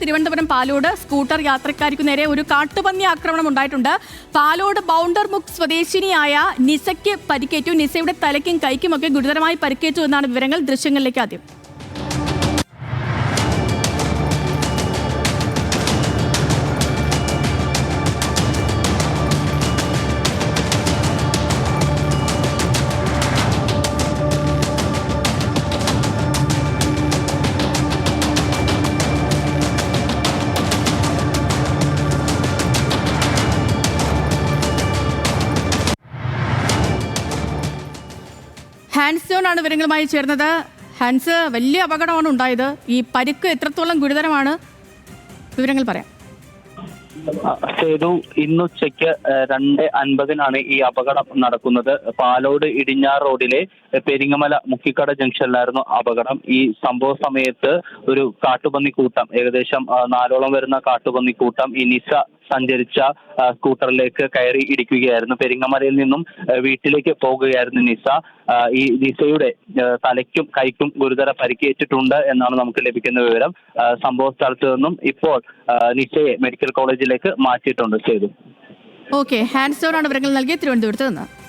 Thiruvananthapuram Palode scooter യാത്രക്കാർക്ക് നേരെ ഒരു കാട്ടുപന്നി ആക്രമണം ഉണ്ടായിട്ടുണ്ട്. പാലോട് ബൗണ്ടർമുക്ക് സ്വദേശിനിയായ നിസയ്ക്ക് പരിക്കേറ്റു. നിസയുടെ തലയ്ക്കും കൈക്കുമൊക്കെ ഗുരുതരമായി പരിക്കേറ്റു എന്നാണ് വിവരങ്ങൾ. ദൃശ്യങ്ങളിലേക്ക് ആദ്യം. ഹാൻസ് ജോൺ ആണ് വിവരങ്ങളുമായി ചേർന്നത്. ഹാൻസ്, വലിയ അപകടമാണ് ഉണ്ടായത്. ഈ പരിക്ക് എത്രത്തോളം ഗുരുതരമാണ്? വിവരങ്ങൾ പറയാം. സേതു, ഇന്നുച്ചയ്ക്ക് 2:50 ഈ അപകടം നടക്കുന്നത്. പാലോട് ഇടിഞ്ഞാർ റോഡിലെ പെരിങ്ങമല മുക്കിക്കട ജംഗ്ഷനിലായിരുന്നു അപകടം. ഈ സംഭവ സമയത്ത് ഒരു കാട്ടുപന്നിക്കൂട്ടം, ഏകദേശം 4ഓളം വരുന്ന കാട്ടുപന്നിക്കൂട്ടം ഈ നിസ സഞ്ചരിച്ച സ്കൂട്ടറിലേക്ക് കയറി ഇടിക്കുകയായിരുന്നു. പെരിങ്ങമലയിൽ നിന്നും വീട്ടിലേക്ക് പോകുകയായിരുന്നു നിസ. ഈ നിസയുടെ തലയ്ക്കും കൈക്കും ഗുരുതര പരിക്കേറ്റിട്ടുണ്ട് എന്നാണ് നമുക്ക് ലഭിക്കുന്ന വിവരം. സംഭവ സ്ഥലത്ത് നിന്നും ഇപ്പോൾ നിസയെ മെഡിക്കൽ കോളേജിലേക്ക് മാറ്റിയിട്ടുണ്ട്. ചെയ്തു. ഓക്കെ, ഹാൻസ് ജോൺ ആണ് വിവരങ്ങൾ നൽകിയ തിരുവനന്തപുരത്ത് നിന്ന്.